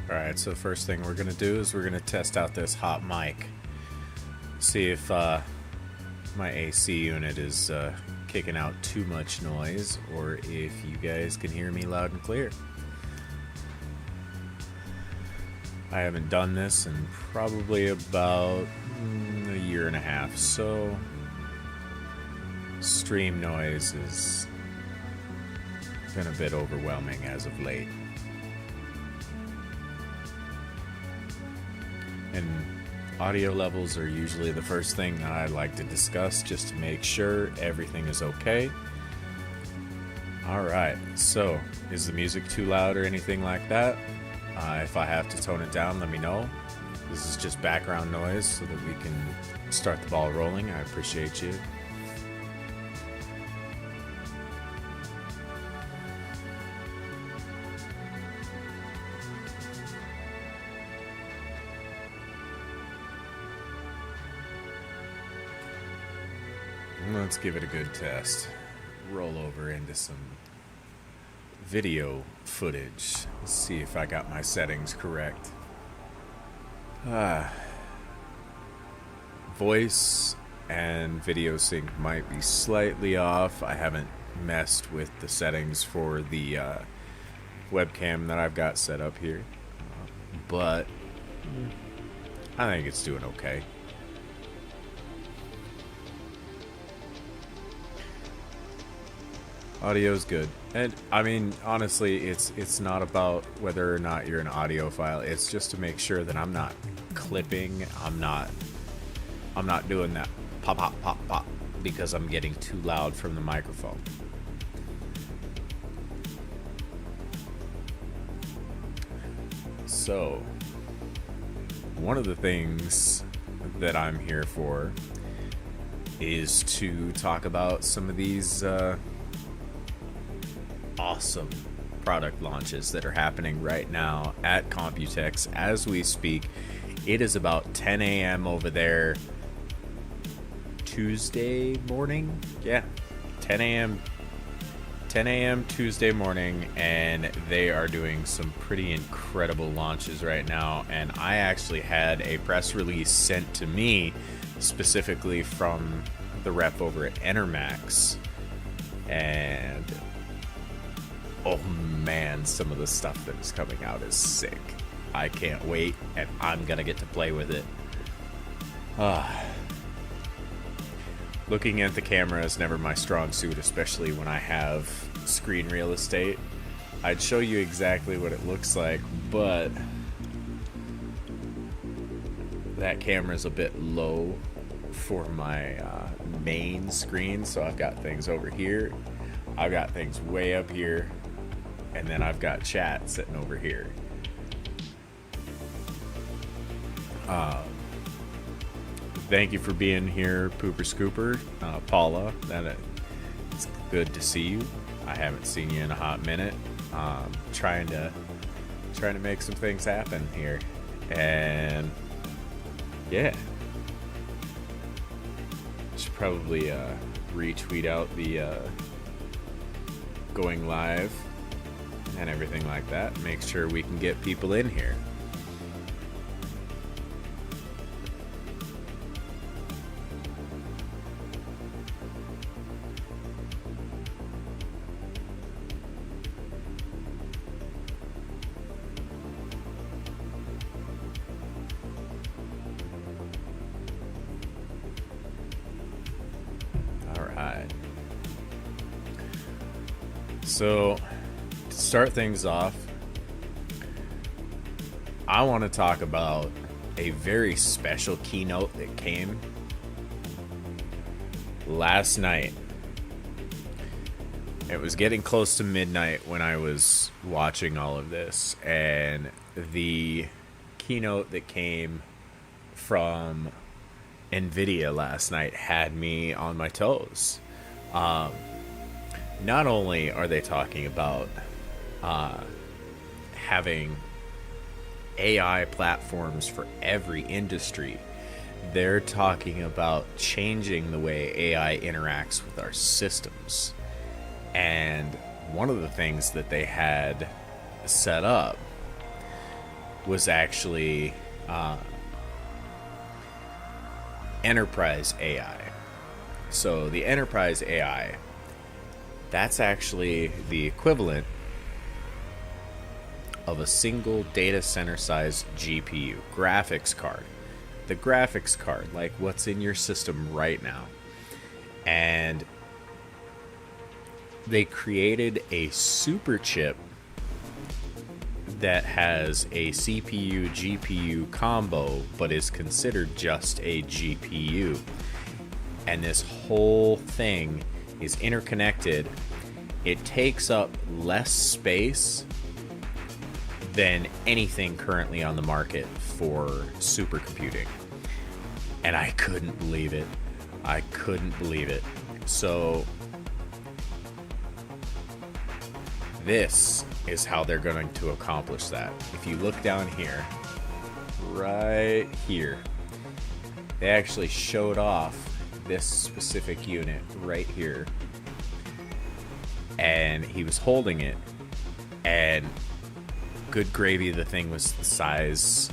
Alright, so first thing we're going to do is we're going to test out this hot mic. See if my AC unit is kicking out too much noise, or if you guys can hear me loud and clear. I haven't done this in probably about a year and a half, so stream noise has been a bit overwhelming as of late. And audio levels are usually the first thing that I like to discuss, just to make sure everything is okay. Alright, so is the music too loud or anything like that? If I have to tone it down, let me know. This is just background noise so that we can start the ball rolling. I appreciate you. Let's give it a good test. Roll over into some video footage. Let's see if I got my settings correct. Voice and video sync might be slightly off. I haven't messed with the settings for the webcam that I've got set up here, but I think it's doing okay. Audio's good. And I mean, honestly, it's not about whether or not you're an audiophile. It's just to make sure that I'm not clipping. I'm not doing that pop pop pop pop because I'm getting too loud from the microphone. So, one of the things that I'm here for is to talk about some of these awesome product launches that are happening right now at Computex as we speak. It is about 10 a.m. over there Tuesday morning. Yeah, 10 a.m. Tuesday morning, and they are doing some pretty incredible launches right now. And I actually had a press release sent to me specifically from the rep over at Enermax, and oh man, some of the stuff that is coming out is sick. I can't wait, and I'm gonna get to play with it. Looking at the camera is never my strong suit, especially when I have screen real estate. I'd show you exactly what it looks like, but that camera's a bit low for my main screen, so I've got things over here, I've got things way up here, and then I've got chat sitting over here. Thank you for being here, Pooper Scooper. Paula, it's good to see you. I haven't seen you in a hot minute. Trying to make some things happen here, and yeah, should probably retweet out the going live and everything like that. Make sure we can get people in here. So, to start things off, I want to talk about a very special keynote that came last night. It was getting close to midnight when I was watching all of this, and the keynote that came from NVIDIA last night had me on my toes. Not only are they talking about having AI platforms for every industry, they're talking about changing the way AI interacts with our systems. And one of the things that they had set up was actually enterprise AI. So the enterprise AI, that's actually the equivalent of a single data center sized GPU, graphics card. The graphics card, like what's in your system right now. And they created a super chip that has a CPU GPU combo, but is considered just a GPU. And this whole thing is interconnected. It takes up less space than anything currently on the market for supercomputing. And I couldn't believe it. So this is how they're going to accomplish that. If you look down here, right here, they actually showed off this specific unit right here, and he was holding it, and good gravy, the thing was the size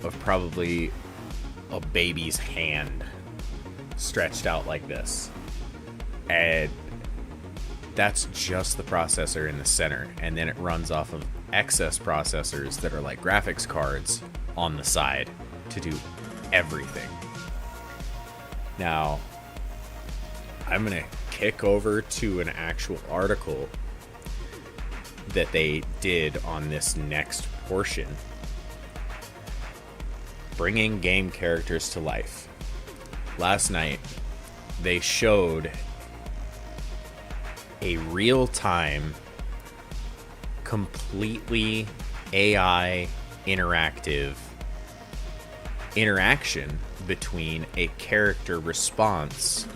of probably a baby's hand stretched out like this. And that's just the processor in the center, and then it runs off of excess processors that are like graphics cards on the side to do everything. Now, I'm going to kick over to an actual article that they did on this next portion. Bringing game characters to life. Last night, they showed a real-time, completely AI interactive interaction between a character response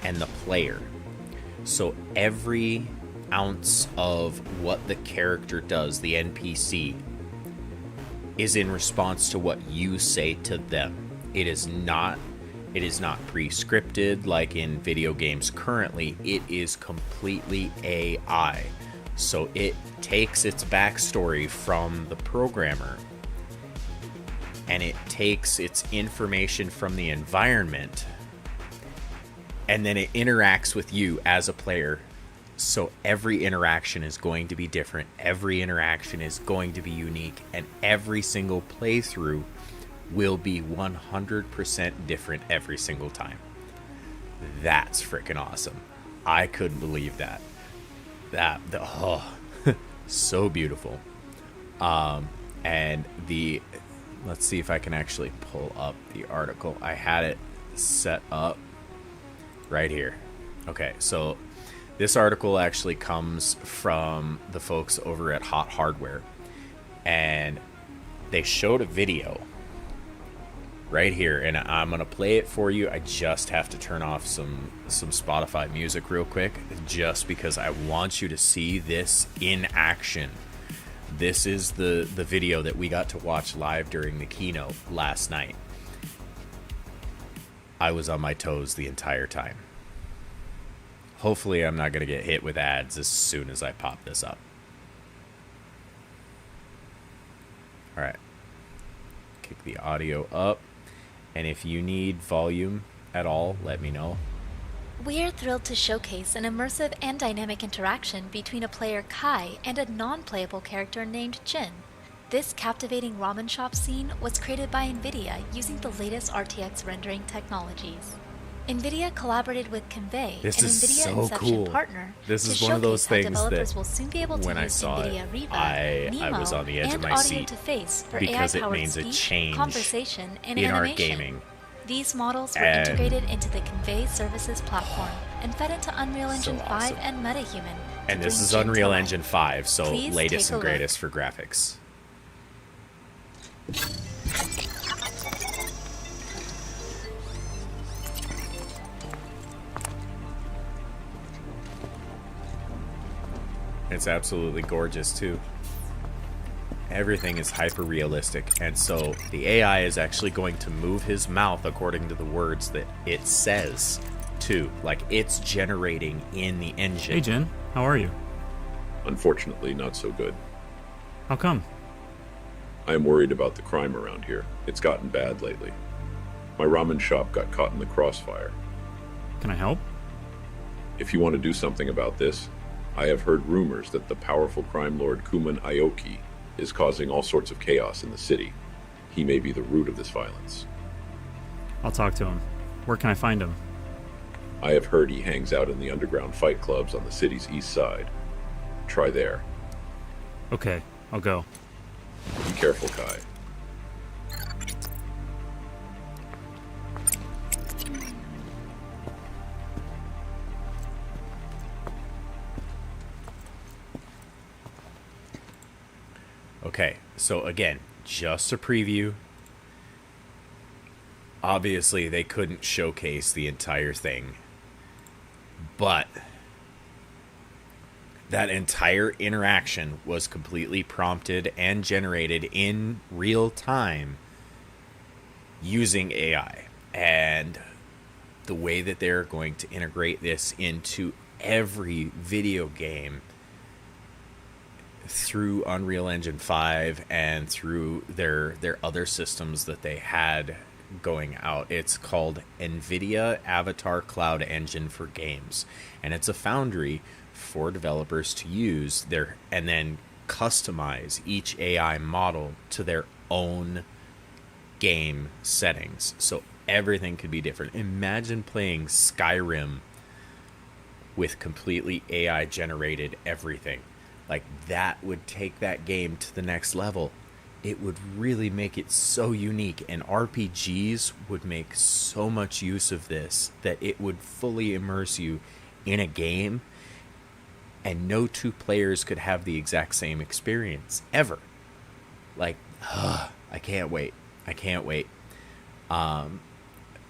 and the player. So every ounce of what the character does, the NPC, is in response to what you say to them. It is not pre-scripted like in video games currently. It is completely AI. So it takes its backstory from the programmer, and it takes its information from the environment, and then it interacts with you as a player. So every interaction is going to be different. Every interaction is going to be unique, and every single playthrough will be 100% different every single time. That's freaking awesome. I couldn't believe that. So beautiful. And let's see if I can actually pull up the article. I had it set up right here. Okay, so this article actually comes from the folks over at Hot Hardware, and they showed a video right here, and I'm gonna play it for you. I just have to turn off some Spotify music real quick, just because I want you to see this in action. This is the video that we got to watch live during the keynote last night. I was on my toes the entire time. Hopefully I'm not gonna get hit with ads as soon as I pop this up. All right, kick the audio up. And if you need volume at all, let me know. We are thrilled to showcase an immersive and dynamic interaction between a player Kai and a non-playable character named Jin. This captivating ramen shop scene was created by NVIDIA using the latest RTX rendering technologies. NVIDIA collaborated with Convey, an NVIDIA Inception partner, this is to one of those showcase how things developers that will soon be able to when I use saw NVIDIA it, Riva, I Nemo, was on the edge of and my audio seat to face for because it AI-powered means a speech, change conversation, and in our animation. gaming. These models were And integrated into the Convey Services platform and fed into Unreal Engine 5 and MetaHuman. And this is Unreal Engine 5, so Please latest take a and greatest look. for graphics. It's absolutely gorgeous too. Everything is hyper realistic, and so the AI is actually going to move his mouth according to the words that it says too. Like, it's generating in the engine. Hey Jen, how are you? Unfortunately, not so good. How come? I am worried about the crime around here. It's gotten bad lately. My ramen shop got caught in the crossfire. Can I help? If you want to do something about this, I have heard rumors that the powerful crime lord Kuman Aoki is causing all sorts of chaos in the city. He may be the root of this violence. I'll talk to him. Where can I find him? I have heard he hangs out in the underground fight clubs on the city's east side. Try there. Okay, I'll go. Be careful, Kai. Okay, so again, just a preview. Obviously, they couldn't showcase the entire thing, but that entire interaction was completely prompted and generated in real time using AI. And the way that they're going to integrate this into every video game through Unreal Engine 5 and through their other systems that they had going out. It's called NVIDIA Avatar Cloud Engine for Games, and it's a foundry for developers to use their and then customize each AI model to their own game settings, so everything could be different. Imagine playing Skyrim with completely AI generated everything. Like, that would take that game to the next level. it would really make it so unique, and RPGs would make so much use of this that it would fully immerse you in a game, and no two players could have the exact same experience ever. Like, I can't wait.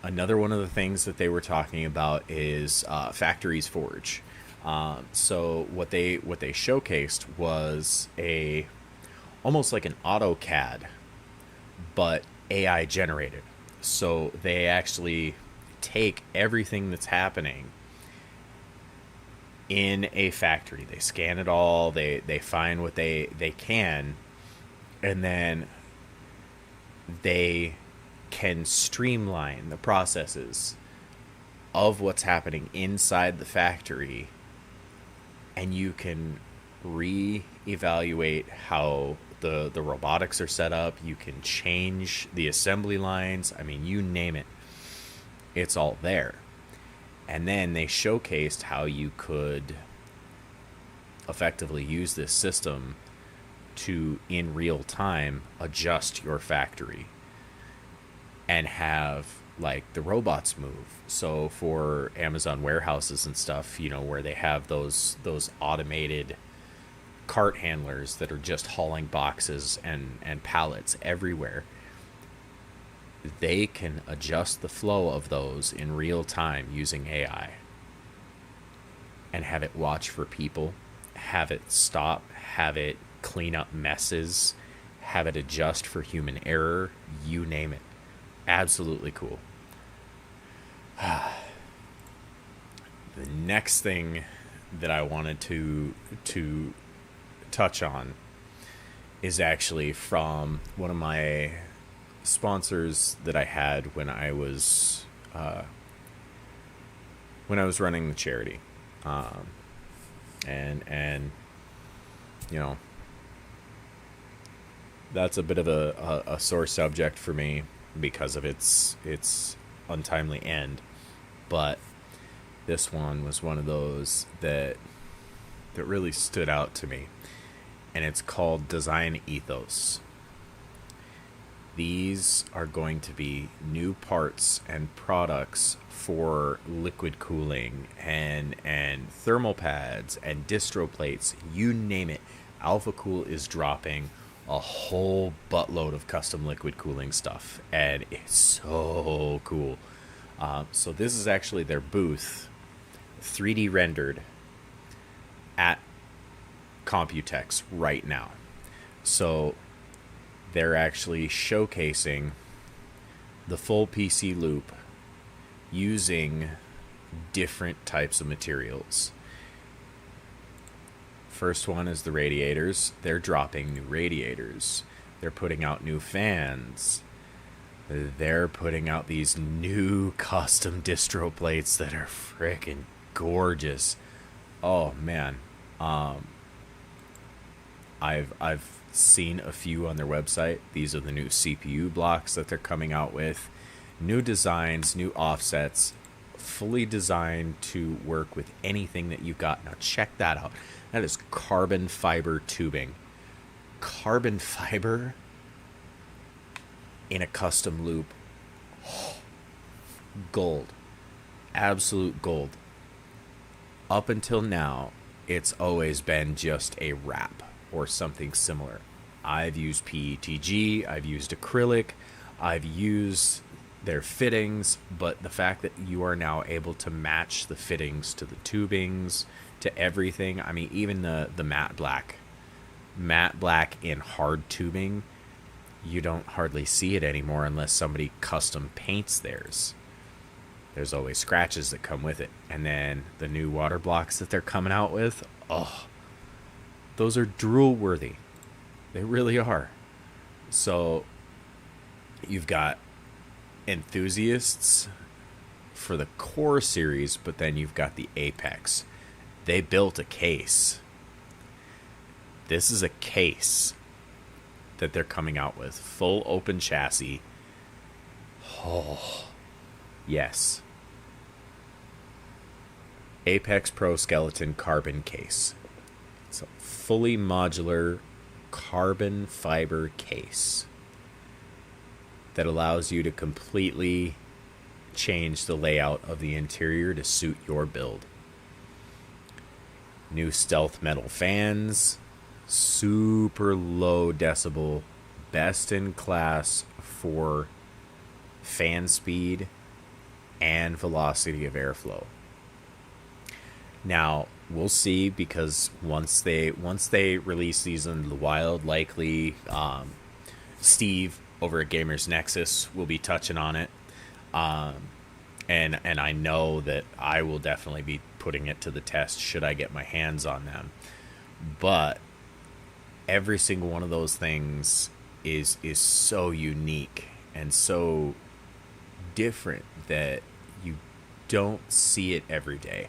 Another one of the things that they were talking about is Factories Forge. So what they showcased was almost like an AutoCAD, but AI generated. So they actually take everything that's happening in a factory. They scan it all. They find what they can, and then they can streamline the processes of what's happening inside the factory, and you can re-evaluate how the robotics are set up. You can change the assembly lines. I mean, you name it, it's all there. And then they showcased how you could effectively use this system to, in real time, adjust your factory and have, like, the robots move. So for Amazon warehouses and stuff, you know, where they have those automated cart handlers that are just hauling boxes and pallets everywhere, they can adjust the flow of those in real time using AI and have it watch for people, have it stop, have it clean up messes, have it adjust for human error, you name it. Absolutely cool. The next thing that I wanted to touch on is actually from one of my sponsors that I had when I was running the charity, and you know, that's a bit of a sore subject for me because of its untimely end, but this one was one of those that really stood out to me, and it's called Design Ethos. These are going to be new parts and products for liquid cooling and thermal pads and distro plates, you name it. AlphaCool is dropping a whole buttload of custom liquid cooling stuff, and it's so cool. So this is actually their booth, 3D rendered at Computex right now. So they're actually showcasing the full PC loop using different types of materials. First one is the radiators. They're dropping new radiators. They're putting out new fans. They're putting out these new custom distro plates that are freaking gorgeous. Oh man. I've seen a few on their website. These are the new CPU blocks that they're coming out with. New designs, new offsets, fully designed to work with anything that you've got. Now check that out. That is carbon fiber tubing. Carbon fiber in a custom loop. Oh, gold. Absolute gold. Up until now, it's always been just a wrap or something similar. I've used PETG, I've used acrylic, I've used their fittings, but the fact that you are now able to match the fittings to the tubings, to everything. I mean, even the matte black in hard tubing, you don't hardly see it anymore unless somebody custom paints theirs. There's always scratches that come with it. And then the new water blocks that they're coming out with, oh, those are drool worthy. They really are. So you've got enthusiasts for the core series, but then you've got the Apex. They built a case. This is a case that they're coming out with. Full open chassis. Oh, yes. Apex Pro Skeleton Carbon Case. It's a fully modular carbon fiber case that allows you to completely change the layout of the interior to suit your build. New stealth metal fans, super low decibel, best in class for fan speed and velocity of airflow. Now, we'll see, because once they release these in the wild, likely Steve over at Gamers Nexus will be touching on it. And I know that I will definitely be putting it to the test should I get my hands on them. But every single one of those things is so unique and so different that you don't see it every day.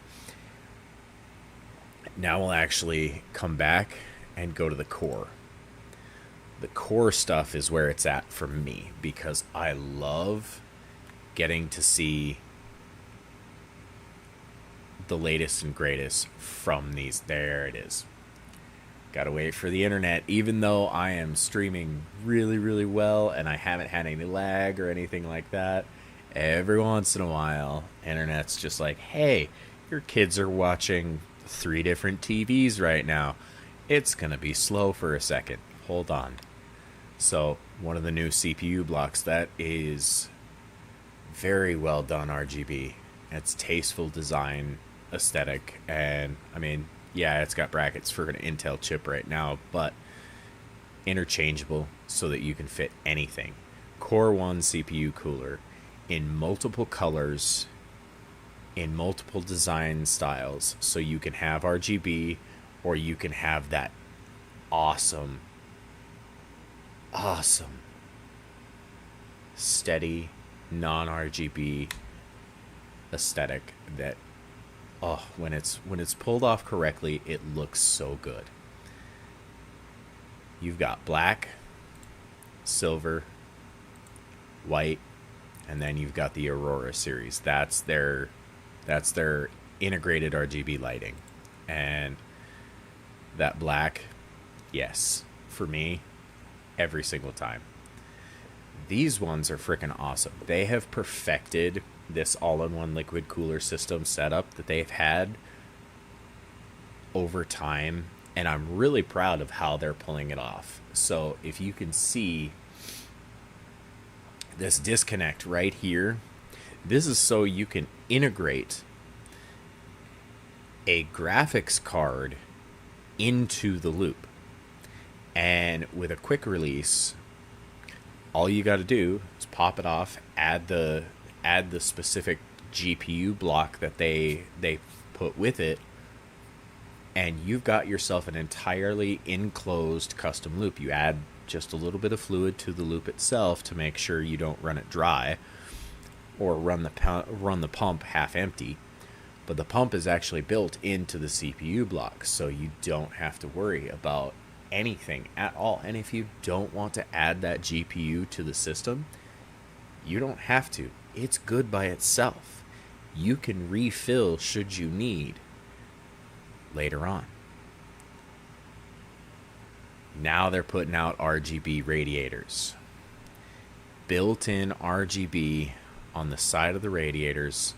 Now we'll actually come back and go to the core. The core stuff is where it's at for me, because I love getting to see the latest and greatest from these. There it is. Gotta wait for the internet. Even though I am streaming really, really well and I haven't had any lag or anything like that, every once in a while, internet's just like, hey, your kids are watching 3 different TVs right now. It's gonna be slow for a second. Hold on. So, one of the new CPU blocks that is very well done RGB. It's tasteful design, aesthetic, and I mean, yeah, it's got brackets for an Intel chip right now, but interchangeable so that you can fit anything. Core 1 CPU cooler in multiple colors, in multiple design styles, so you can have RGB or you can have that awesome steady non-RGB aesthetic that, when it's pulled off correctly, it looks so good. You've got black, silver, white, and then you've got the Aurora series. That's their integrated RGB lighting. And that black, yes, for me, every single time. These ones are freaking awesome. They have perfected this all-in-one liquid cooler system setup that they've had over time, and I'm really proud of how they're pulling it off. So if you can see this disconnect right here, this is so you can integrate a graphics card into the loop. And with a quick release, all you got to do is pop it off, add the specific GPU block that they put with it, and you've got yourself an entirely enclosed custom loop. You add just a little bit of fluid to the loop itself to make sure you don't run it dry or run the pump half empty. But the pump is actually built into the CPU block, so you don't have to worry about anything at all. And if you don't want to add that GPU to the system, you don't have to. It's good by itself. You can refill should you need later on. Now they're putting out RGB radiators. Built-in RGB on the side of the radiators.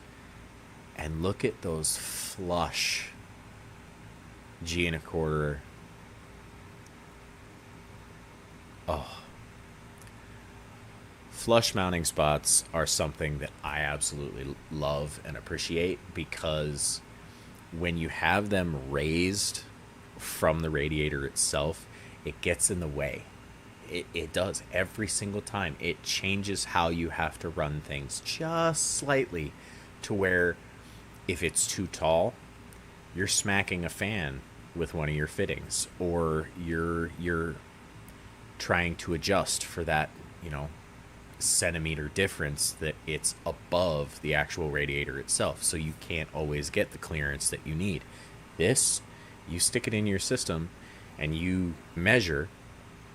And look at those flush G1/4. Oh. Flush mounting spots are something that I absolutely love and appreciate, because when you have them raised from the radiator itself, it gets in the way. It does every single time. It changes how you have to run things just slightly, to where if it's too tall, you're smacking a fan with one of your fittings, or you're trying to adjust for that, centimeter difference that it's above the actual radiator itself, so you can't always get the clearance that you need. This, you stick it in your system and you measure,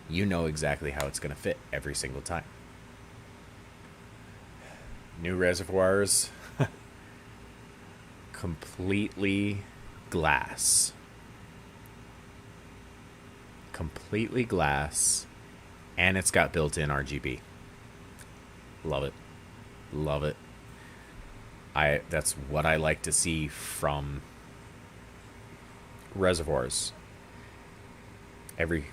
you know exactly how it's going to fit every single time. New reservoirs, completely glass. completely glass, and it's got built-in RGB. Love it. Love it. That's what I like to see from reservoirs. Every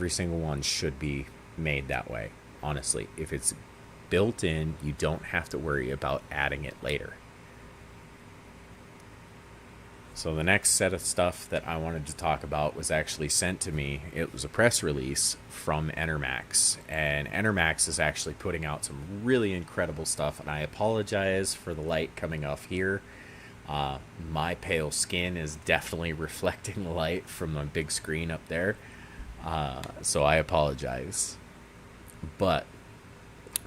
single one should be made that way. Honestly, if it's built in, you don't have to worry about adding it later. So the next set of stuff that I wanted to talk about was actually sent to me. It was a press release from Enermax, and Enermax is actually putting out some really incredible stuff, and I apologize for the light coming off here. My pale skin is definitely reflecting the light from the big screen up there, so I apologize. But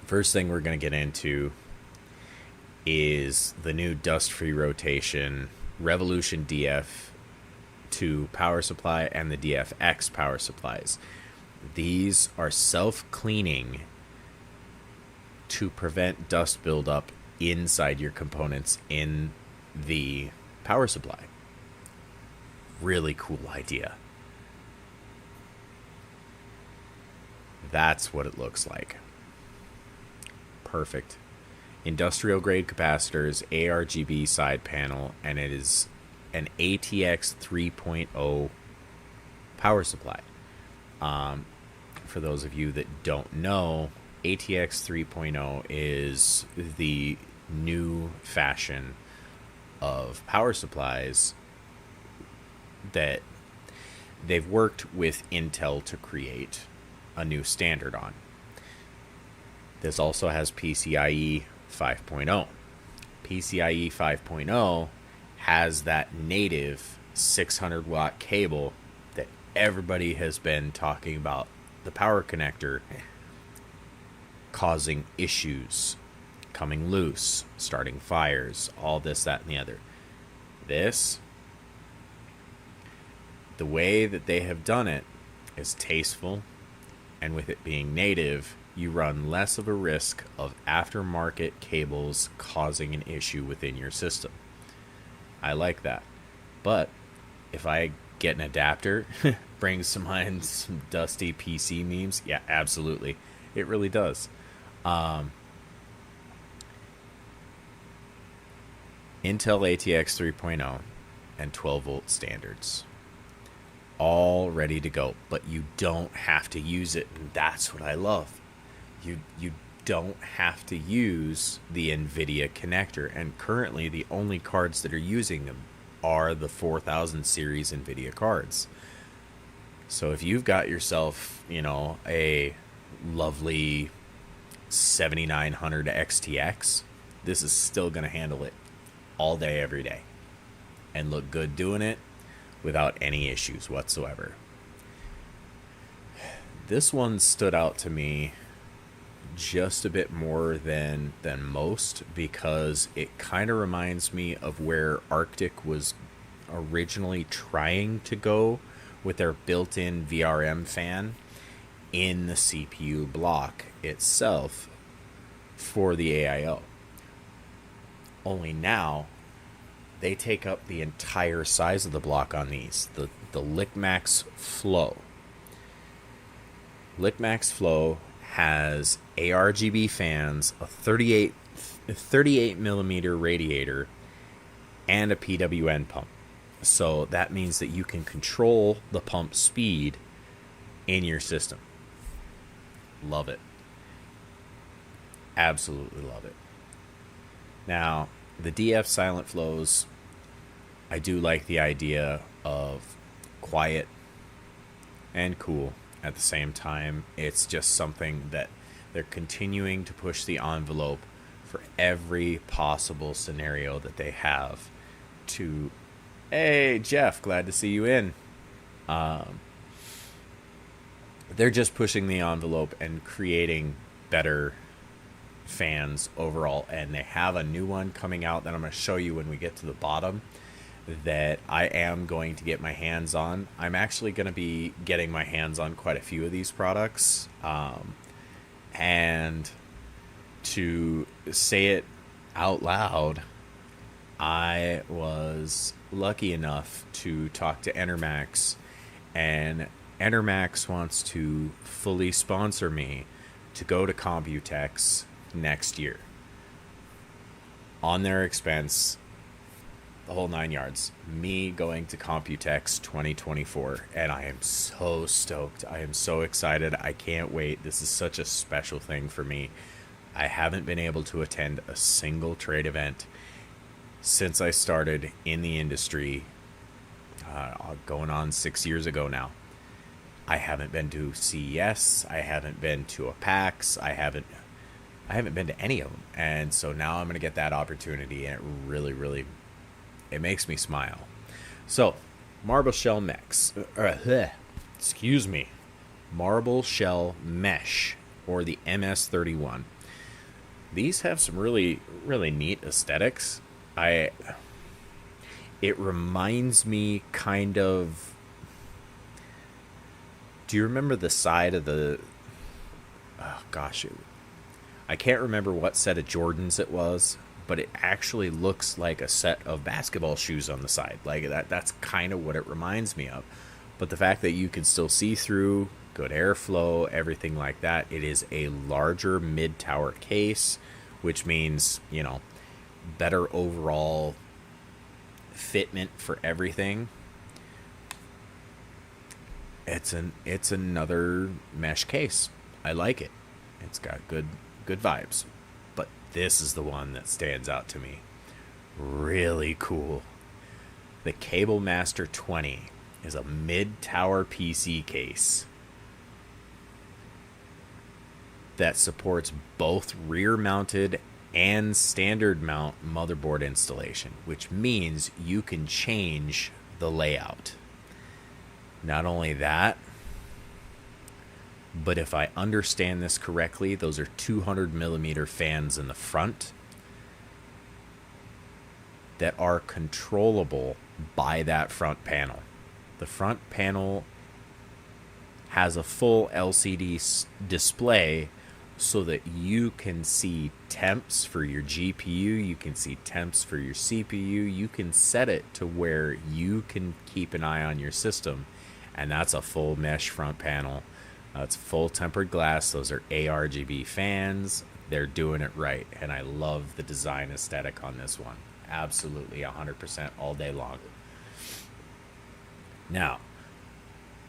first thing we're going to get into is the new dust-free rotation Revolution DF2 power supply and the DFX power supplies. These are self-cleaning to prevent dust buildup inside your components in the power supply. Really cool idea. That's what it looks like. Perfect. Industrial grade capacitors, ARGB side panel, and it is an ATX 3.0 power supply. For those of you that don't know, ATX 3.0 is the new fashion of power supplies that they've worked with Intel to create a new standard on. This also has PCIe 5.0. PCIe 5.0 has that native 600 watt cable that everybody has been talking about, the power connector causing issues, coming loose, starting fires, all this, that, and the other. This, the way that they have done it is tasteful, and with it being native, you run less of a risk of aftermarket cables causing an issue within your system. I like that. But if I get an adapter, brings to mind some dusty PC memes, yeah, absolutely. It really does. Intel ATX 3.0 and 12 volt standards. All ready to go, but you don't have to use it, and that's what I love. You don't have to use the NVIDIA connector, and currently the only cards that are using them are the 4000 series NVIDIA cards. So if you've got yourself, a lovely 7900 XTX, this is still going to handle it all day, every day, and look good doing it without any issues whatsoever. This one stood out to me just a bit more than most, because it kind of reminds me of where Arctic was originally trying to go with their built-in VRM fan in the CPU block itself for the AIO. Only now they take up the entire size of the block on these. The LickMax Flow. LickMax Flow has ARGB fans, a 38 millimeter radiator, and a PWN pump. So that means that you can control the pump speed in your system. Love it. Absolutely love it. Now, the DF silent flows, I do like the idea of quiet and cool at the same time. It's just something that they're continuing to push the envelope for every possible scenario that they have to. Hey, Jeff, glad to see you in. They're just pushing the envelope and creating better fans overall, and they have a new one coming out that I'm going to show you when we get to the bottom that I am going to get my hands on. I'm actually going to be getting my hands on quite a few of these products, and to say it out loud, I was lucky enough to talk to Enermax, and Enermax wants to fully sponsor me to go to Computex next year on their expense, the whole 9 yards. Me going to Computex 2024, and I am so stoked. I am so excited. I can't wait. This is such a special thing for me. I haven't been able to attend a single trade event since I started in the industry, going on 6 years ago now. I haven't been to CES. I haven't been to a PAX. I haven't been to any of them. And so now I'm going to get that opportunity, and it really, it makes me smile. So, Marble Shell Mesh, Marble Shell Mesh, or the MS-31. These have some really neat aesthetics. It reminds me kind of... Do you remember the side of the... Oh, gosh. I can't remember what set of Jordans it was, but it actually looks like a set of basketball shoes on the side. Like that's kind of what it reminds me of. But the fact that you can still see through, good airflow, everything like that. It is a larger mid-tower case, which means, you know, better overall fitment for everything. It's another mesh case. I like it. It's got good vibes. But this is the one that stands out to me. Really cool. The Cable Master 20 is a mid-tower PC case that supports both rear-mounted and standard mount motherboard installation, which means you can change the layout. Not only that, but if I understand this correctly, those are 200 millimeter fans in the front that are controllable by that front panel. The front panel has a full LCD display so that you can see temps for your GPU, you can see temps for your CPU, you can set it to where you can keep an eye on your system, and that's a full mesh front panel. It's full tempered glass. Those are ARGB fans. They're doing it right, and I love the design aesthetic on this one. Absolutely 100% all day long. Now,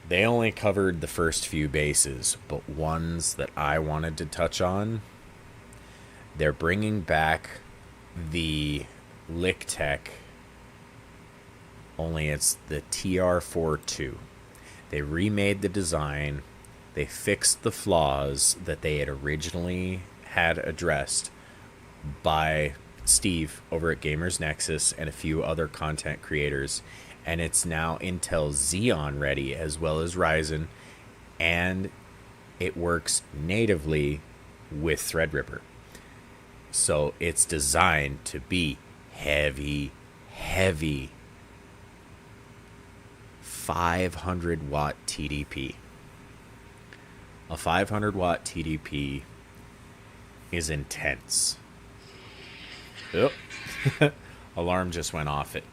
they only covered the first few bases, but ones that I wanted to touch on, they're bringing back the Lictech, only it's the TR42. They remade the design. They fixed the flaws that they had originally had addressed by Steve over at Gamers Nexus and a few other content creators, and it's now Intel Xeon ready as well as Ryzen, and it works natively with Threadripper. So it's designed to be heavy 500 watt TDP. A 500 watt TDP is intense. Oh, alarm just went off. It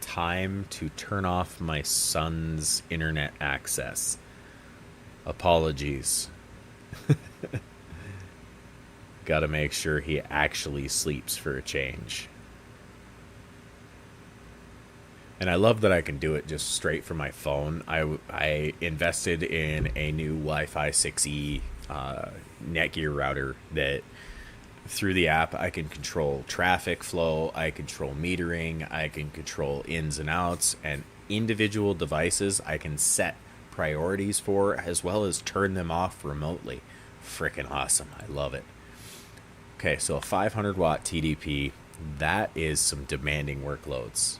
time to turn off my son's internet access. Apologies. Gotta make sure he actually sleeps for a change. And I love that I can do it just straight from my phone. I invested in a new Wi-Fi 6E Netgear router that through the app I can control traffic flow, I control metering, I can control ins and outs, and individual devices I can set priorities for as well as turn them off remotely. Freaking awesome. I love it. Okay, so a 500 watt TDP, that is some demanding workloads.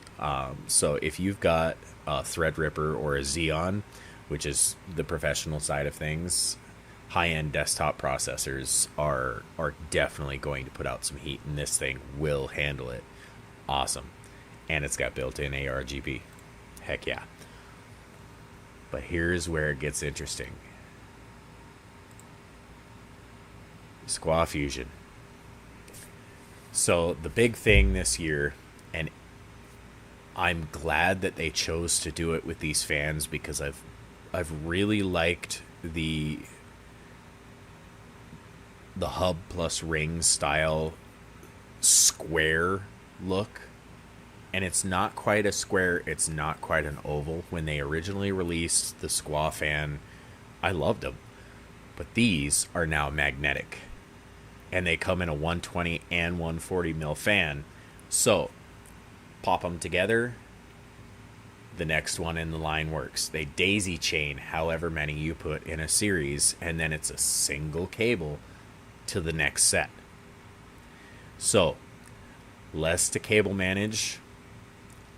So if you've got a Threadripper or a Xeon, which is the professional side of things, high-end desktop processors are definitely going to put out some heat, and this thing will handle it. Awesome. And it's got built-in ARGB. Heck yeah. But here's where it gets interesting. Squaw Fusion. So the big thing this year, and I'm glad that they chose to do it with these fans because I've really liked the hub plus ring style square look. And it's not quite a square, it's not quite an oval. When they originally released the Squaw fan, I loved them. But these are now magnetic. And they come in a 120 and 140 mil fan. So, pop them together, the next one in the line works. They daisy chain however many you put in a series, and then it's a single cable to the next set. So, less to cable manage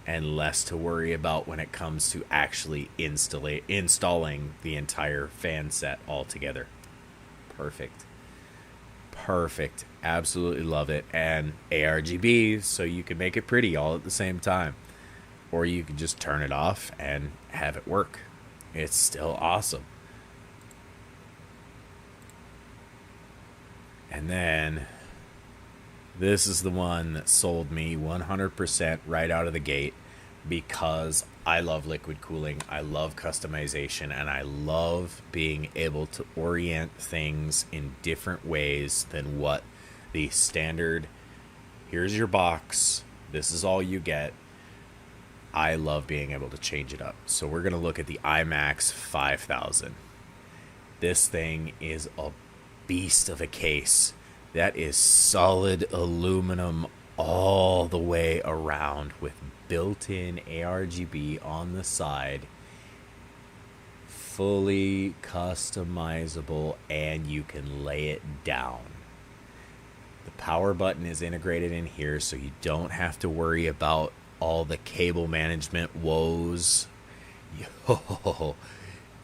and less to worry about when it comes to actually installing the entire fan set all together. Perfect. Perfect. Absolutely love it. And ARGB, so you can make it pretty all at the same time. Or you can just turn it off and have it work. It's still awesome. And then this is the one that sold me 100% right out of the gate, because I love liquid cooling, I love customization, and I love being able to orient things in different ways than what the standard, here's your box, this is all you get. I love being able to change it up. So we're going to look at the IMAX 5000. This thing is a beast of a case. That is solid aluminum all the way around with built-in ARGB on the side. Fully customizable, and you can lay it down. The power button is integrated in here, so you don't have to worry about all the cable management woes.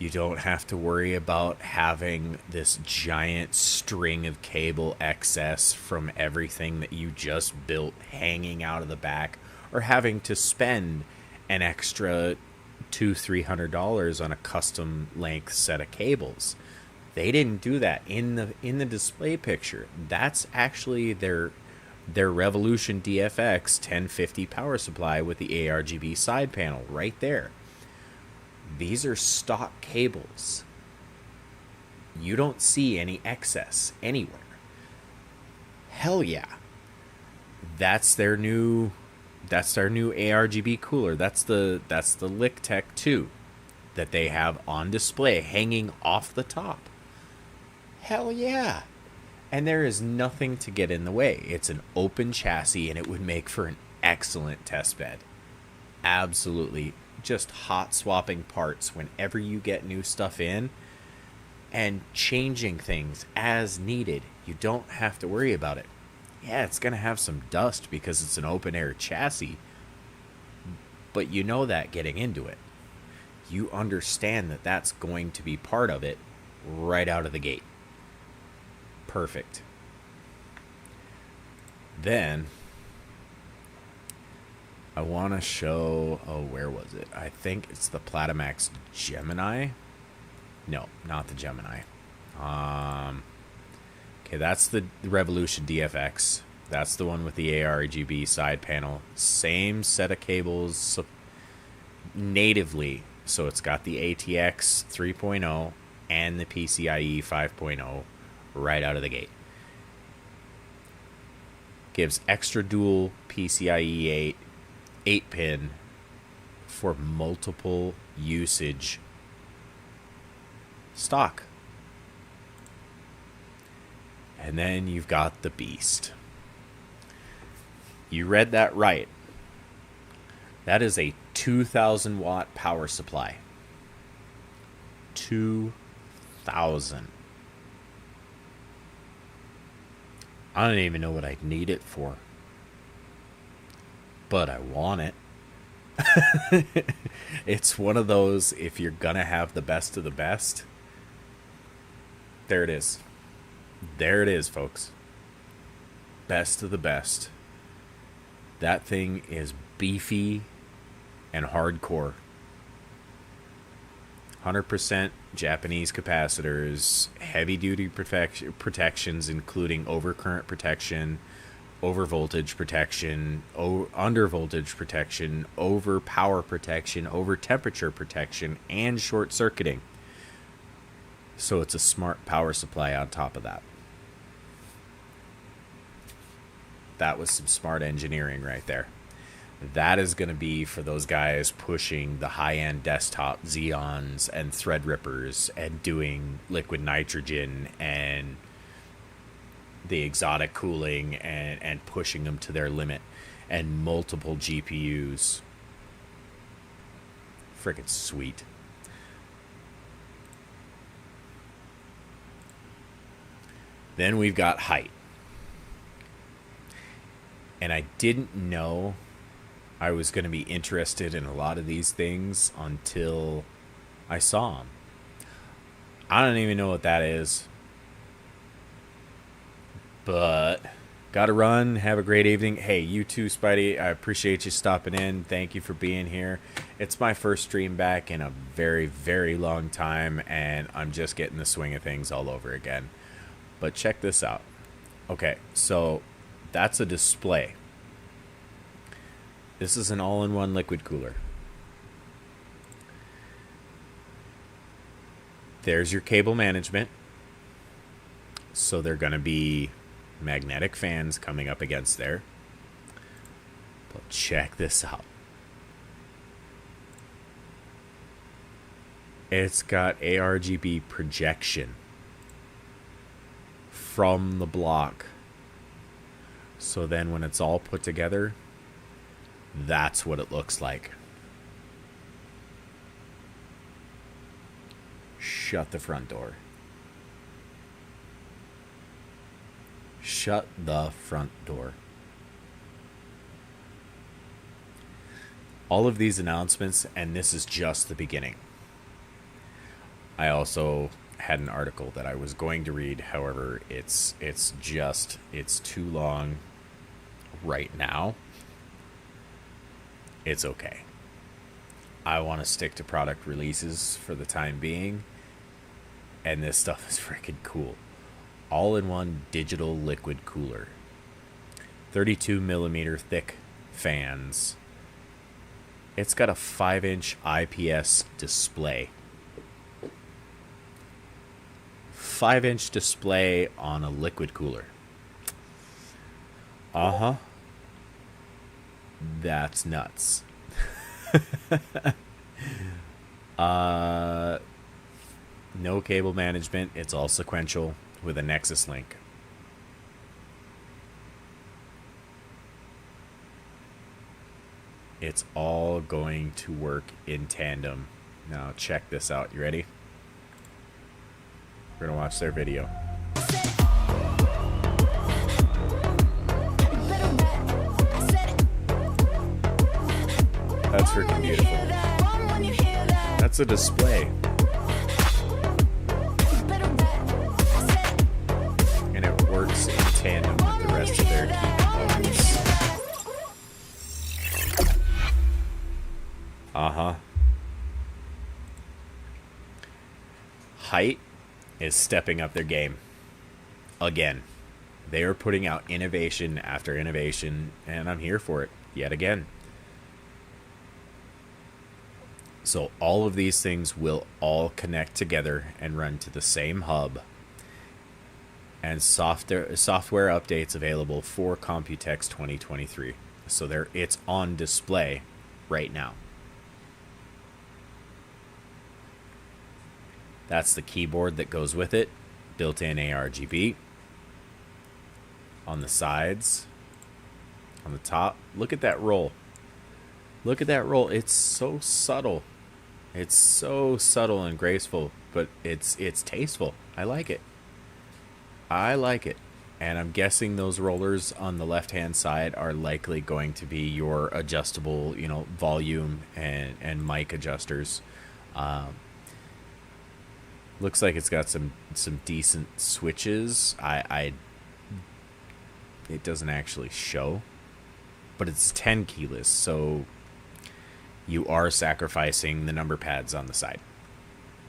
You don't have to worry about having this giant string of cable excess from everything that you just built hanging out of the back, or having to spend an extra $200-300 on a custom length set of cables. They didn't do that in the display picture. That's actually their Revolution DFX 1050 power supply with the ARGB side panel right there. These are stock cables. You don't see any excess anywhere. Hell yeah. That's their new ARGB cooler. That's the LickTech 2 that they have on display hanging off the top. Hell yeah. And there is nothing to get in the way. It's an open chassis, and it would make for an excellent test bed. Absolutely. Just hot swapping parts whenever you get new stuff in and changing things as needed. You don't have to worry about it. Yeah, it's going to have some dust because it's an open air chassis, but you know that getting into it. You understand that that's going to be part of it right out of the gate. Perfect. Then I want to show, where was it? I think it's the Platimax Gemini. No, not the Gemini. Okay, that's the Revolution DFX. That's the one with the ARGB side panel. Same set of cables natively. So it's got the ATX 3.0 and the PCIe 5.0 right out of the gate. Gives extra dual PCIe 8-pin for multiple usage stock. And then you've got the beast. You read that right. That is a 2,000 watt power supply. 2,000. I don't even know what I'd need it for. But I want it. It's one of those, if you're gonna have the best of the best, there it is. There it is, folks. Best of the best. That thing is beefy and hardcore. 100% Japanese capacitors, heavy duty protections including overcurrent protection, over voltage protection, under voltage protection, over power protection, over temperature protection, and short circuiting. So it's a smart power supply on top of that. That was some smart engineering right there. That is going to be for those guys pushing the high-end desktop Xeons and Threadrippers and doing liquid nitrogen and the exotic cooling and pushing them to their limit, and multiple GPUs. Freaking sweet. Then we've got height. And I didn't know I was going to be interested in a lot of these things until I saw them. I don't even know what that is. But gotta run. Have a great evening. Hey, you too, Spidey. I appreciate you stopping in. Thank you for being here. It's my first stream back in a very, very long time, and I'm just getting the swing of things all over again. But check this out. Okay, so that's a display. This is an all-in-one liquid cooler. There's your cable management. So they're going to be magnetic fans coming up against there. But check this out. It's got ARGB projection from the block. So then when it's all put together, that's what it looks like. Shut the front door. Shut the front door. All of these announcements, and this is just the beginning. I also had an article that I was going to read. However, it's too long right now. It's okay. I want to stick to product releases for the time being, and this stuff is freaking cool. All-in-one digital liquid cooler. 32 millimeter thick fans. It's got a 5-inch IPS display. 5-inch display on a liquid cooler. Uh-huh. That's nuts. No cable management. It's all sequential with a Nexus link. It's all going to work in tandem. Now check this out. You ready? We're gonna watch their video. That's freaking beautiful. That's a display. And it works in tandem with the rest of their key components. Uh-huh. Height is stepping up their game. Again. They are putting out innovation after innovation, and I'm here for it yet again. So all of these things will all connect together and run to the same hub. And software updates available for Computex 2023. So it's on display right now. That's the keyboard that goes with it. Built-in ARGB. On the sides. On the top. Look at that roll. Look at that roll. It's so subtle. It's so subtle and graceful, but it's tasteful. I like it. I like it. And I'm guessing those rollers on the left-hand side are likely going to be your adjustable, volume and mic adjusters. Looks like it's got some decent switches. It doesn't actually show, but it's 10 keyless, so you are sacrificing the number pads on the side.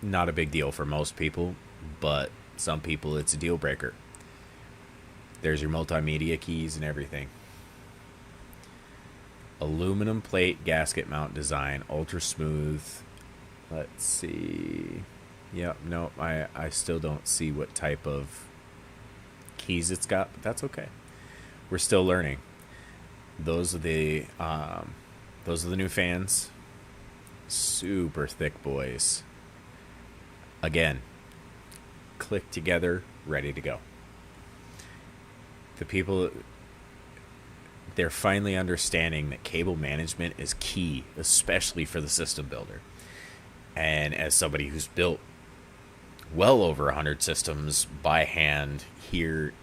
Not a big deal for most people, but some people it's a deal breaker. There's your multimedia keys and everything. Aluminum plate gasket mount design, ultra smooth. Let's see. Yep, no, I still don't see what type of keys it's got, but that's okay. We're still learning. Those are the new fans. Super thick boys. Again, click together, ready to go. The people, they're finally understanding that cable management is key, especially for the system builder. And as somebody who's built well over 100 systems by hand here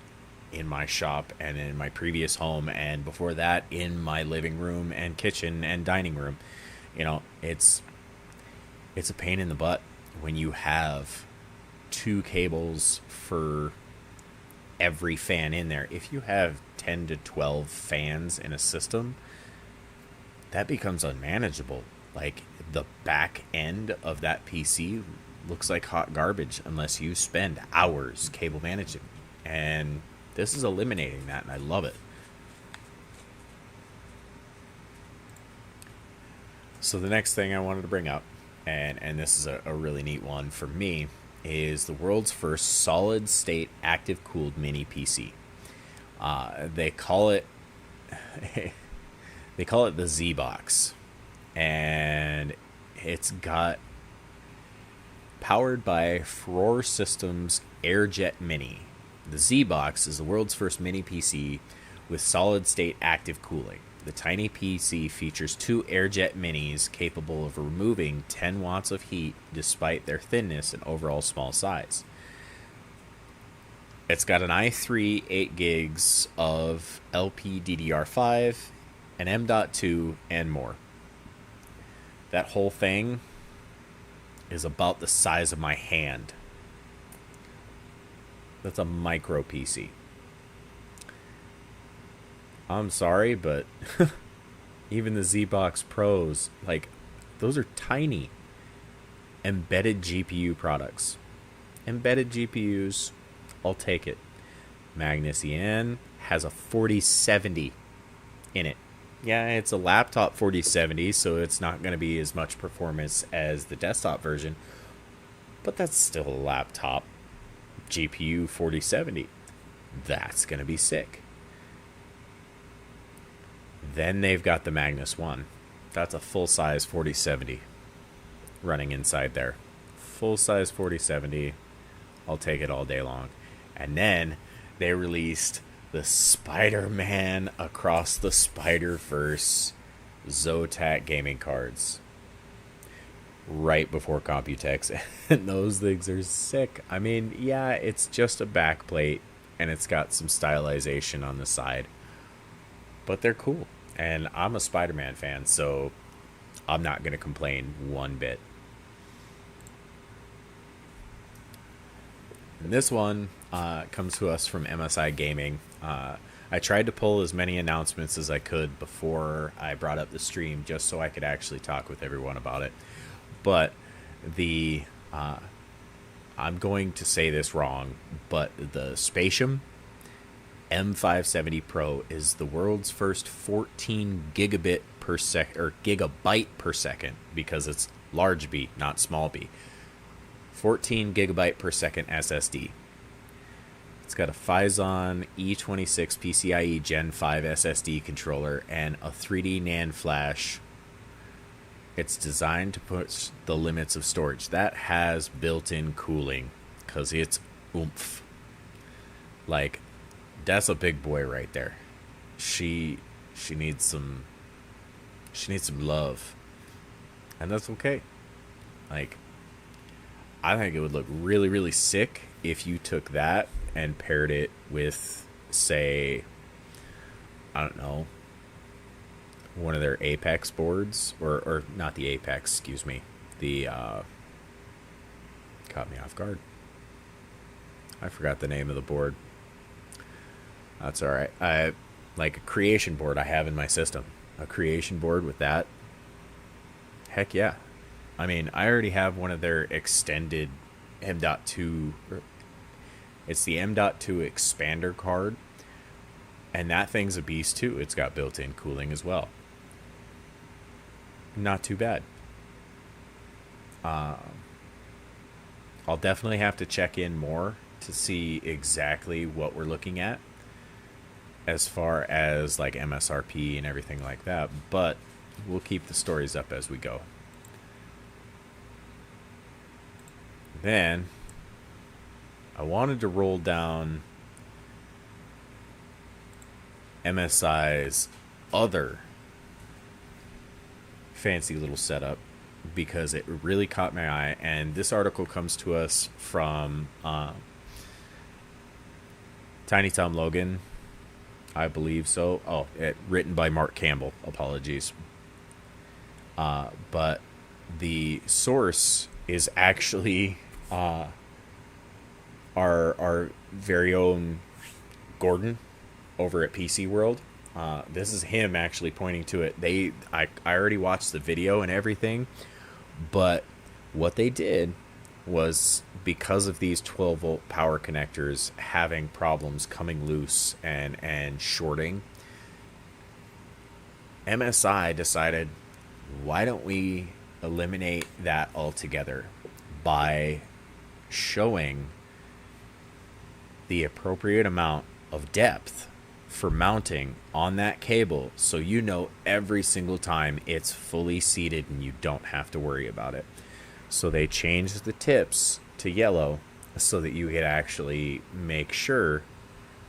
in my shop and in my previous home, and before that in my living room and kitchen and dining room, you know, it's a pain in the butt when you have 2 cables for every fan in there. If you have 10 to 12 fans in a system, that becomes unmanageable. Like, the back end of that PC looks like hot garbage unless you spend hours cable managing. And this is eliminating that, and I love it. So the next thing I wanted to bring up, and this is a really neat one for me, is the world's first solid-state active-cooled mini PC. They call it the Z-Box, and it's got powered by Furore Systems Airjet Mini. The Z-Box is the world's first mini PC with solid-state active cooling. The tiny PC features 2 Airjet Minis capable of removing 10 watts of heat despite their thinness and overall small size. It's got an i3 8 gigs of LPDDR5, an M.2, and more. That whole thing is about the size of my hand. That's a micro PC. I'm sorry, but even the Z-Box Pros, like, those are tiny embedded GPU products. Embedded GPUs, I'll take it. Magnus EN has a 4070 in it. Yeah, it's a laptop 4070, so it's not going to be as much performance as the desktop version, but that's still a laptop GPU 4070. That's going to be sick. Then they've got the Magnus One. That's a full-size 4070 running inside there. Full-size 4070. I'll take it all day long. And then they released the Spider-Man Across the Spider-Verse Zotac gaming cards right before Computex. And those things are sick. I mean, yeah, it's just a backplate and it's got some stylization on the side, but they're cool. And I'm a Spider-Man fan, so I'm not going to complain one bit. And this one comes to us from MSI Gaming. I tried to pull as many announcements as I could before I brought up the stream, just so I could actually talk with everyone about it. But I'm going to say this wrong, but the Spatium M570 Pro is the world's first 14 gigabit per second, or gigabyte per second, because it's large B, not small b. 14 gigabyte per second SSD. It's got a Phison E26 PCIe Gen 5 SSD controller and a 3D NAND flash. It's designed to push the limits of storage. That has built-in cooling, because it's oomph. Like, that's a big boy right there. She needs some love, and that's okay. Like, I think it would look really, really sick if you took that and paired it with, say, I don't know, one of their Apex boards, or not the Apex, excuse me, the caught me off guard. I forgot the name of the board. That's all right. Like a creation board I have in my system. A creation board with that. Heck yeah. I mean, I already have one of their extended M.2. It's the M.2 expander card, And that thing's a beast too. It's got built-in cooling as well. Not too bad. I'll definitely have to check in more to see exactly what we're looking at as far as like MSRP and everything like that, but we'll keep the stories up as we go. Then I wanted to roll down MSI's other fancy little setup because it really caught my eye, and this article comes to us from Tiny Tom Logan, I believe so. Oh, written by Mark Campbell. Apologies. But the source is actually our very own Gordon over at PC World. This is him actually pointing to it. I already watched the video and everything, but what they did was, because of these 12-volt power connectors having problems coming loose and shorting, MSI decided, why don't we eliminate that altogether by showing the appropriate amount of depth for mounting on that cable, so you know every single time it's fully seated and you don't have to worry about it. So they changed the tips to yellow so that you could actually make sure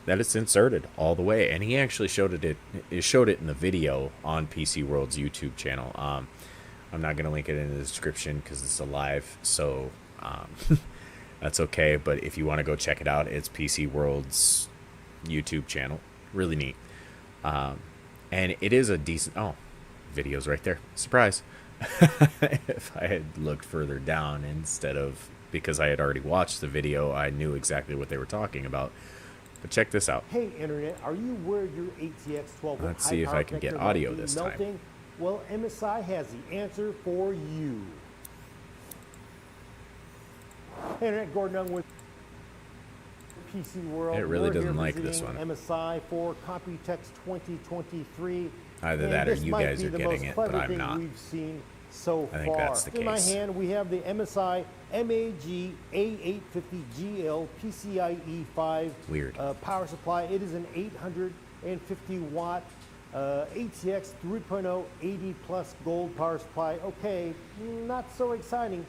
that it's inserted all the way. And he actually showed it in the video on PC World's YouTube channel. I'm not going to link it in the description because it's a live, so that's okay. But if you want to go check it out, it's PC World's YouTube channel. Really neat. And it is a decent... Oh, video's right there. Surprise. If I had looked further down instead of... Because I had already watched the video, I knew exactly what they were talking about. But check this out. Hey, Internet, are you worried your ATX 12 Let's see if I can get audio this time. Well, MSI has the answer for you. Hey, Internet, Gordon Young with PC World. It really We're doesn't here like this visiting one. MSI for Computex 2023. Either that or you guys are getting it, but I'm not. We've seen so I think far. that's the In my case. hand, we have the MSI MAG A850GL PCIe 5 Weird. power supply. It is an 850 watt ATX 3.0 80 plus gold power supply. Okay, not so exciting,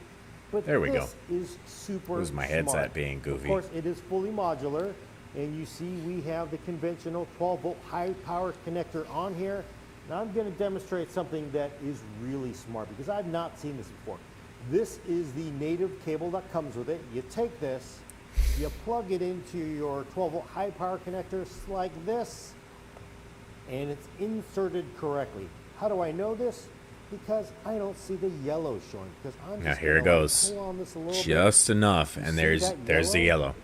but There we this is super It was my smart. headset being goofy. Of course, it is fully modular, and you see we have the conventional 12-volt high power connector on here. Now I'm going to demonstrate something that is really smart because I've not seen this before. This is the native cable that comes with it. You take this, you plug it into your 12-volt high power connector like this, and it's inserted correctly. How do I know this? Because I don't see the yellow showing. Because I'm Now just here it gonna goes. pull on this a little Just bit. enough, You and see there's that the yellow.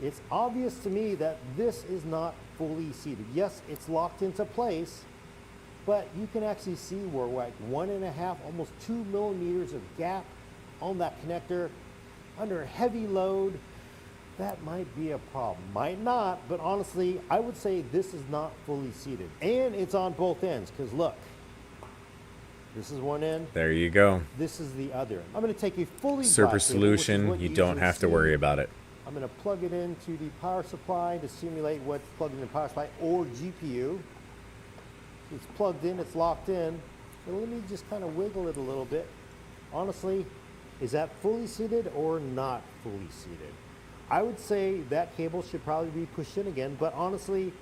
It's obvious to me that this is not fully seated. Yes, it's locked into place, but you can actually see we're like 1.5, almost 2 millimeters of gap on that connector under a heavy load. That might be a problem. Might not, but honestly, I would say this is not fully seated. And it's on both ends, because look, this is one end, There you go. this is the other. I'm going to take a fully Super black cable, which is solution. what You don't usually have to see. worry about it. I'm going to plug it into the power supply to simulate what's plugged in the power supply or GPU. It's plugged in, it's locked in. So let me just kind of wiggle it a little bit. Honestly, is that fully seated or not fully seated? I would say that cable should probably be pushed in again, but honestly,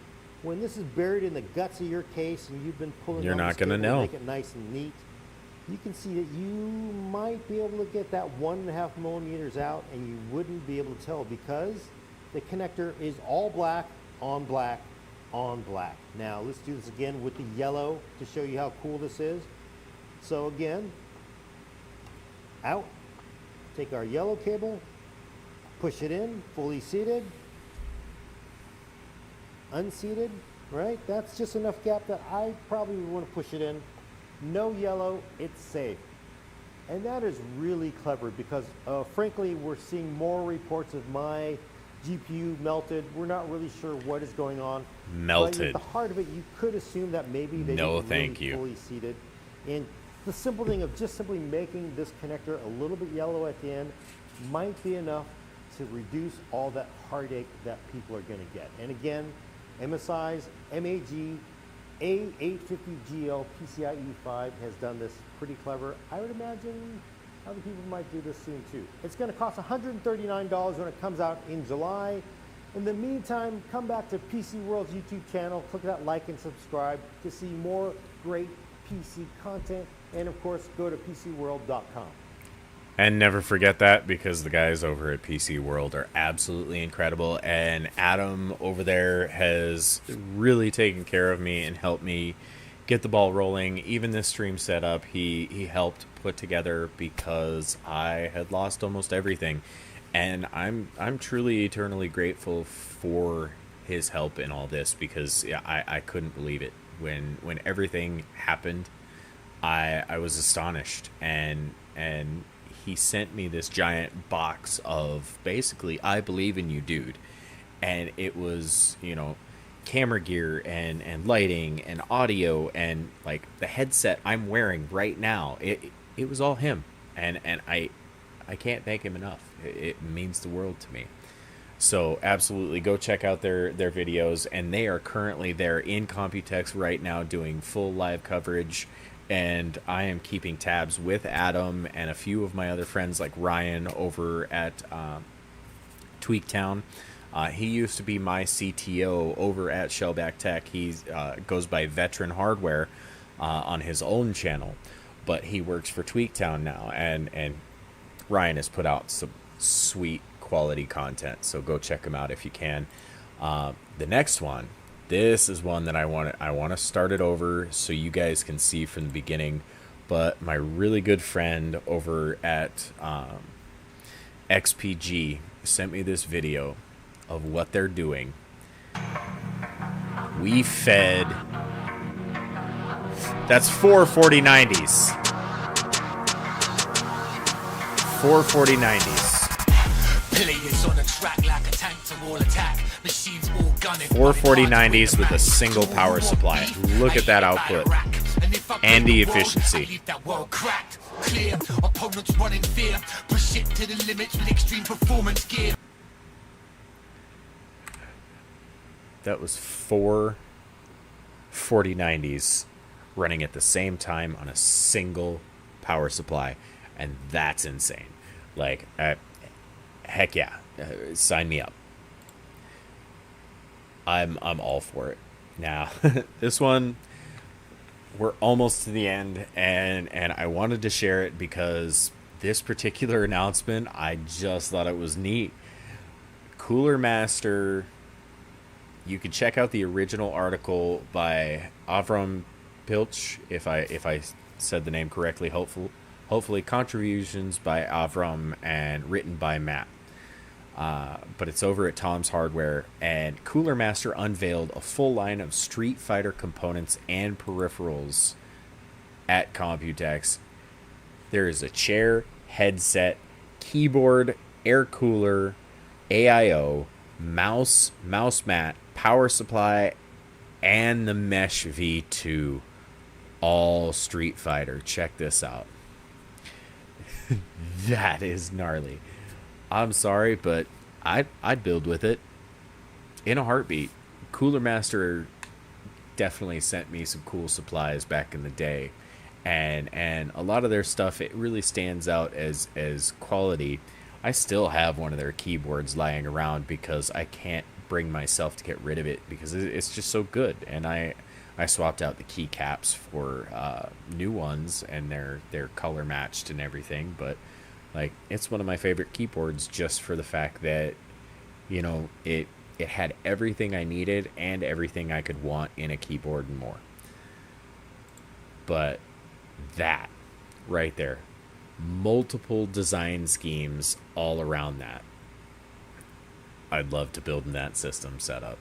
when this is buried in the guts of your case and you've been pulling You're on not this gonna cable to know. make it nice and neat, you can see that you might be able to get that 1.5 millimeters out and you wouldn't be able to tell because the connector is all black on black on black. Now let's do this again with the yellow to show you how cool this is. So again, out, take our yellow cable, push it in, fully seated, unseated, right? That's just enough gap that I probably would want to push it in. No yellow, it's safe. And that is really clever because frankly, we're seeing more reports of my GPU melted. We're not really sure what is going on. Melted. But at the heart of it, you could assume that maybe they No, didn't thank really you. fully seated. And the simple thing of just simply making this connector a little bit yellow at the end might be enough to reduce all that heartache that people are going to get. And again, MSI's MAG A850GL PCIe 5 has done this pretty clever. I would imagine other people might do this soon too. It's going to cost $139 when it comes out in July. In the meantime, come back to PC World's YouTube channel, click that like and subscribe to see more great PC content, and of course, go to PCWorld.com. And never forget that, because the guys over at PC World are absolutely incredible, and Adam over there has really taken care of me and helped me get the ball rolling. Even this stream setup, he helped put together, because I had lost almost everything, and I'm truly eternally grateful for his help in all this, because I couldn't believe it when everything happened. I was astonished, and he sent me this giant box of basically, I believe in you, dude. And it was, camera gear and lighting and audio and like the headset I'm wearing right now. It was all him. And I can't thank him enough. It means the world to me. So absolutely go check out their videos. And they are currently there in Computex right now doing full live coverage. And I am keeping tabs with Adam and a few of my other friends like Ryan over at Tweaktown. He used to be my CTO over at Shellback Tech. He goes by Veteran Hardware on his own channel, but he works for Tweaktown now. And Ryan has put out some sweet quality content, so go check him out if you can. The next one. This is one that I want to start it over so you guys can see from the beginning. But my really good friend over at XPG sent me this video of what they're doing. We fed... That's 4 4090s. 4 4090s. Players on a track like a tank to wall attack. Machines all gunning. 4 4090s with a single power supply. Look at that output and the efficiency. Clear opponents running fear. Push it to the limits with extreme performance gear. That was 4 4090s running at the same time on a single power supply, and that's insane. Like, heck yeah, sign me up. I'm all for it. Now, this one, we're almost to the end, and I wanted to share it because this particular announcement, I just thought it was neat. Cooler Master, you can check out the original article by Avram Pilch, if I said the name correctly, hopefully contributions by Avram and written by Matt. But it's over at Tom's Hardware, and Cooler Master unveiled a full line of Street Fighter components and peripherals at Computex. There is a chair, headset, keyboard, air cooler, AIO, mouse mat, power supply, and the Mesh V2. All Street Fighter. Check this out. That is gnarly. I'm sorry, but I'd build with it in a heartbeat. Cooler Master definitely sent me some cool supplies back in the day, and a lot of their stuff, it really stands out as quality. I still have one of their keyboards lying around because I can't bring myself to get rid of it because it's just so good. And I swapped out the keycaps for new ones, and they're color matched and everything, but like, it's one of my favorite keyboards just for the fact that, it had everything I needed and everything I could want in a keyboard and more. But that right there, multiple design schemes all around that. I'd love to build in that system setup.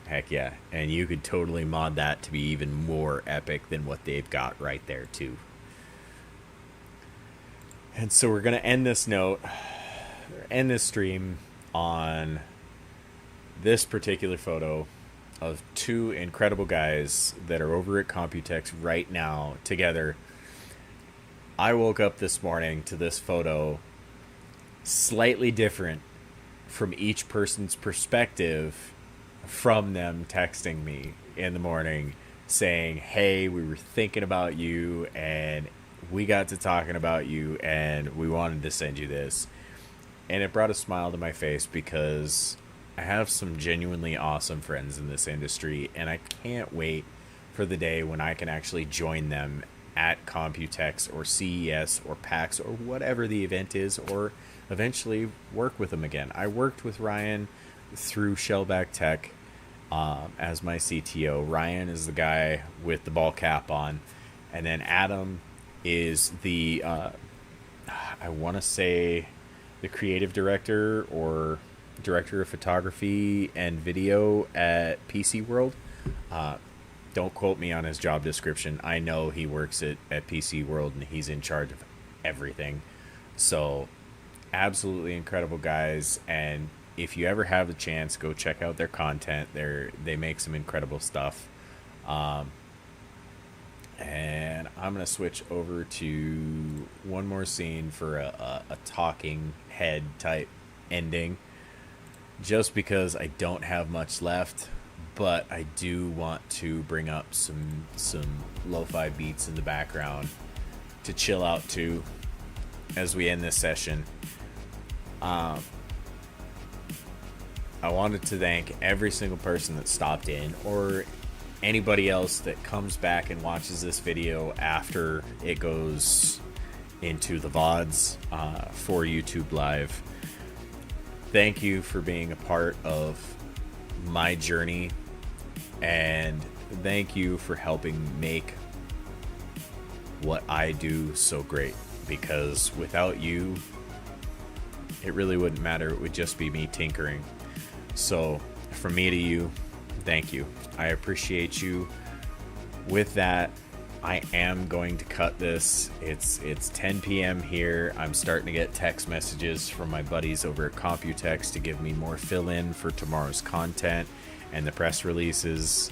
Heck yeah. And you could totally mod that to be even more epic than what they've got right there too. And so we're going to end this stream on this particular photo of two incredible guys that are over at Computex right now together. I woke up this morning to this photo slightly different from each person's perspective from them texting me in the morning saying, hey, we were thinking about you and we got to talking about you and we wanted to send you this. And it brought a smile to my face because I have some genuinely awesome friends in this industry, and I can't wait for the day when I can actually join them at Computex or CES or PAX or whatever the event is, or eventually work with them again. I worked with Ryan through Shellback Tech as my CTO. Ryan is the guy with the ball cap on, and then Adam is the I want to say the creative director or director of photography and video at PC World. Don't quote me on his job description. I know he works at PC World and he's in charge of everything. So absolutely incredible guys, and if you ever have the chance, go check out their content. They make some incredible stuff. And I'm going to switch over to one more scene for a talking head type ending, just because I don't have much left, but I do want to bring up some lo-fi beats in the background to chill out to as we end this session. I wanted to thank every single person that stopped in, or anybody else that comes back and watches this video after it goes into the VODs for YouTube Live. Thank you for being a part of my journey, and thank you for helping make what I do so great, because without you, it really wouldn't matter. It would just be me tinkering. So from me to you, thank you. I appreciate you. With that, I am going to cut this. It's 10 p.m. here. I'm starting to get text messages from my buddies over at Computex to give me more fill-in for tomorrow's content and the press releases.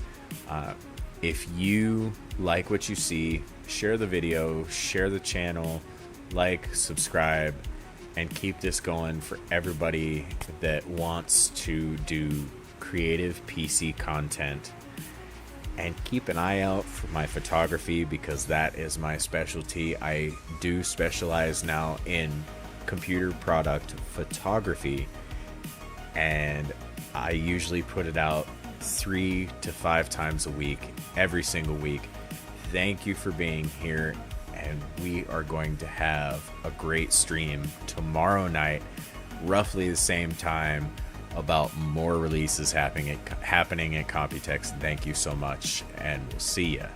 If you like what you see, share the video, share the channel, like, subscribe, and keep this going for everybody that wants to do creative PC content. And keep an eye out for my photography, because that is my specialty. I do specialize now in computer product photography, and I usually put it out 3 to 5 times a week, every single week. Thank you for being here, and we are going to have a great stream tomorrow night, roughly the same time, about more releases happening at Computex. Thank you so much, and we'll see ya.